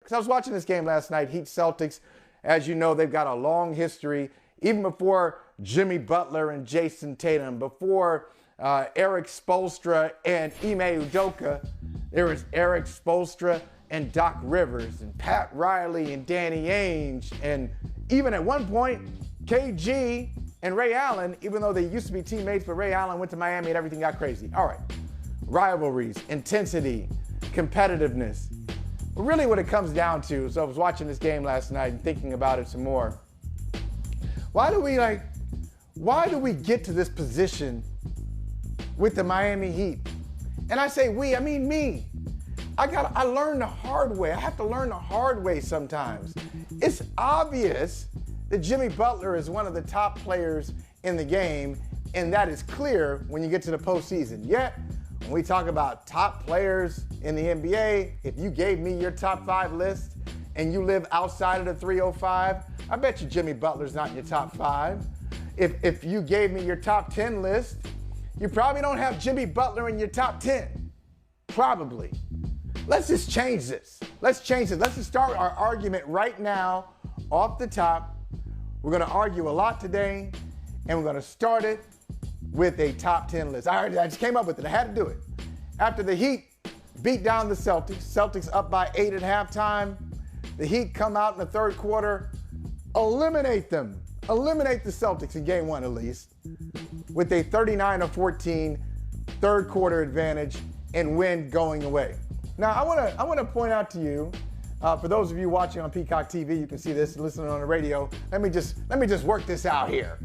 because I was watching this game last night, Heat Celtics. As you know, they've got a long history, even before Jimmy Butler and Jason Tatum, before Eric Spoelstra and Ime Udoka. There was Eric Spoelstra and Doc Rivers and Pat Riley and Danny Ainge, and even at one point, KG and Ray Allen, even though they used to be teammates, but Ray Allen went to Miami and everything got crazy. All right, rivalries, intensity, competitiveness. But really what it comes down to, so I was watching this game last night and thinking about it some more. Why do we get to this position with the Miami Heat? And I say we, I mean me. I learned the hard way. I have to learn the hard way sometimes. It's obvious that Jimmy Butler is one of the top players in the game, and that is clear when you get to the postseason. Yet, when we talk about top players in the NBA, if you gave me your top 5 list and you live outside of the 305, I bet you Jimmy Butler's not in your top 5. If you gave me your top 10 list, you probably don't have Jimmy Butler in your top 10. Probably. Let's just change this. Let's change it. Let's just start our argument right now off the top. We're going to argue a lot today, and we're going to start it with a top 10 list. I just came up with it. I had to do it. After the Heat beat down the Celtics up by 8 at halftime, the Heat come out in the third quarter, eliminate them. Eliminate the Celtics in game 1 at least, with a 39-14 third quarter advantage and win going away. Now, I want to point out to you, for those of you watching on Peacock TV, you can see this, listening on the radio. Let me just work this out here.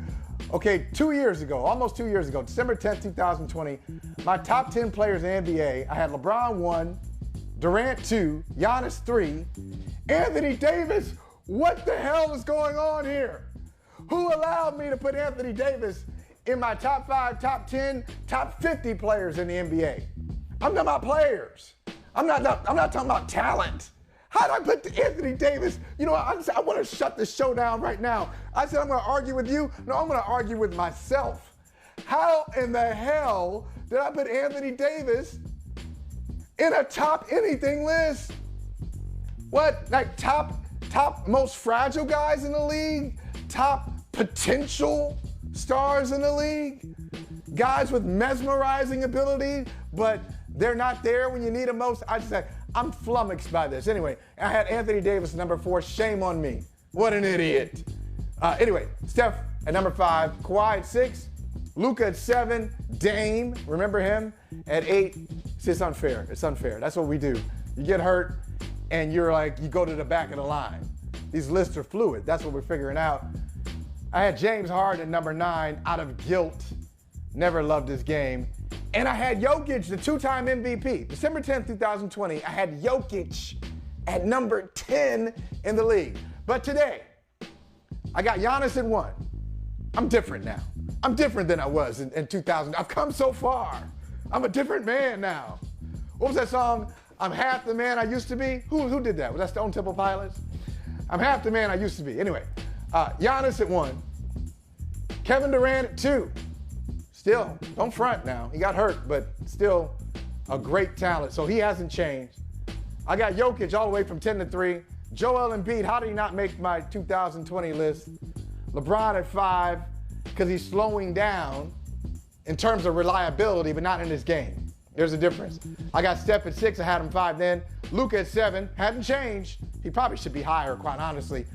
Okay, 2 years ago, almost 2 years ago, December 10th, 2020, my top 10 players in the NBA, I had LeBron 1, Durant 2, Giannis 3, Anthony Davis. What the hell is going on here? Who allowed me to put Anthony Davis in my top 5, top 10, top 50 players in the NBA? I'm talking about players. I'm not talking about talent. How did I put Anthony Davis? You know, I want to shut this show down right now. I said I'm going to argue with you. No, I'm going to argue with myself. How in the hell did I put Anthony Davis in a top anything list? What, like top most fragile guys in the league? Top potential stars in the league? Guys with mesmerizing ability, but they're not there when you need them most. I'm flummoxed by this. Anyway, I had Anthony Davis number 4. Shame on me. What an idiot. Anyway, Steph at number 5, Kawhi at 6, Luka at 7, Dame, remember him, at 8. See, it's unfair. It's unfair. That's what we do. You get hurt and you go to the back of the line. These lists are fluid. That's what we're figuring out. I had James Harden at number 9 out of guilt. Never loved his game. And I had Jokic, the 2-time MVP. December 10th, 2020, I had Jokic at number 10 in the league. But today, I got Giannis at 1. I'm different now. I'm different than I was in 2000. I've come so far. I'm a different man now. What was that song? I'm half the man I used to be. Who did that? Was that Stone Temple Pilots? I'm half the man I used to be. Anyway, Giannis at 1. Kevin Durant at 2. Still, don't front now. He got hurt, but still a great talent. So he hasn't changed. I got Jokic all the way from 10 to 3. Joel Embiid, how did he not make my 2020 list? LeBron at 5, because he's slowing down in terms of reliability, but not in his game. There's a difference. I got Steph at 6. I had him 5 then. Luka at 7. Hadn't changed. He probably should be higher, quite honestly.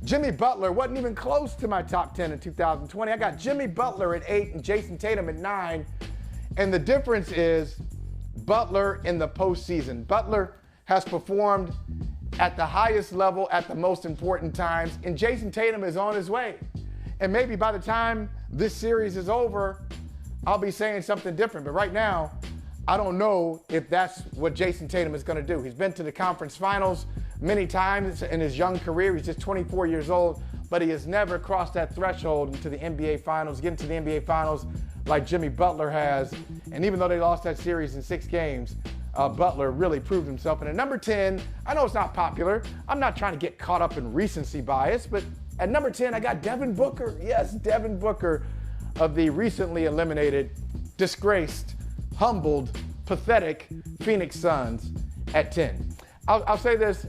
Jimmy Butler wasn't even close to my top 10 in 2020. I got Jimmy Butler at 8 and Jason Tatum at 9. And the difference is Butler in the postseason. Butler has performed at the highest level at the most important times, and Jason Tatum is on his way. And maybe by the time this series is over, I'll be saying something different. But right now, I don't know if that's what Jason Tatum is going to do. He's been to the conference finals many times in his young career. He's just 24 years old, but he has never crossed that threshold into the NBA Finals, getting to the NBA Finals like Jimmy Butler has. And even though they lost that series in 6 games, Butler really proved himself. And at number 10, I know it's not popular. I'm not trying to get caught up in recency bias, but at number 10, I got Devin Booker. Yes, Devin Booker of the recently eliminated, disgraced, humbled, pathetic Phoenix Suns at 10. I'll say this,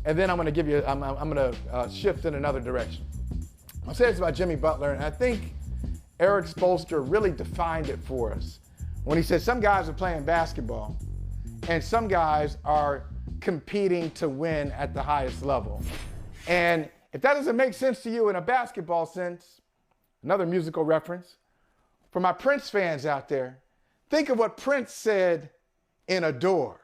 and then I'm going to give you, I'm going to shift in another direction. I'll say this about Jimmy Butler, and I think Eric Spoelstra really defined it for us when he said some guys are playing basketball and some guys are competing to win at the highest level. And if that doesn't make sense to you in a basketball sense, another musical reference, for my Prince fans out there, think of what Prince said in Adore.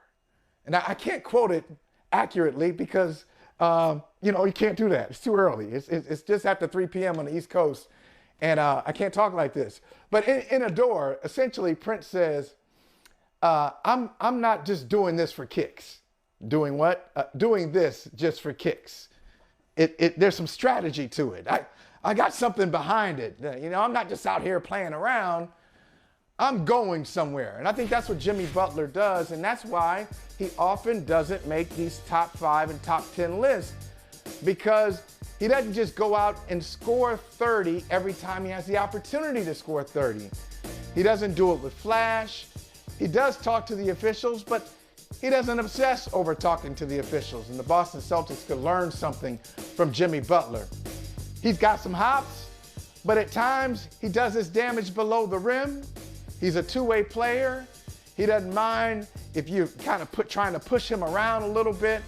And I can't quote it accurately because, you can't do that. It's too early. It's just after 3 p.m. on the East Coast. And I can't talk like this. But in Adore, essentially, Prince says, I'm not just doing this for kicks. Doing what? Doing this just for kicks. There's some strategy to it. I got something behind it. I'm not just out here playing around. I'm going somewhere. And I think that's what Jimmy Butler does. And that's why he often doesn't make these top 5 and top 10 lists, because he doesn't just go out and score 30 every time he has the opportunity to score 30. He doesn't do it with flash. He does talk to the officials, but he doesn't obsess over talking to the officials. And the Boston Celtics could learn something from Jimmy Butler. He's got some hops, but at times he does his damage below the rim. He's a two-way player. He doesn't mind if you kind of trying to push him around a little bit.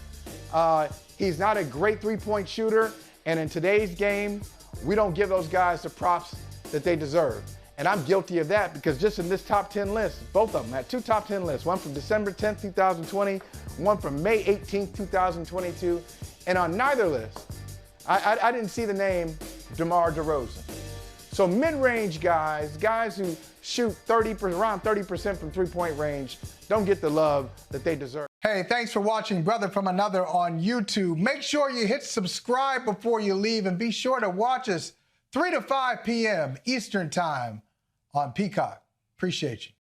He's not a great three-point shooter. And in today's game, we don't give those guys the props that they deserve. And I'm guilty of that, because just in this top 10 list, both of them had 2 top 10 lists, one from December 10th, 2020, one from May 18th, 2022. And on neither list, I didn't see the name DeMar DeRozan. So mid-range guys who shoot around 30% from three-point range, don't get the love that they deserve. Hey, thanks for watching Brother from Another on YouTube. Make sure you hit subscribe before you leave, and be sure to watch us 3 to 5 p.m. Eastern Time on Peacock. Appreciate you.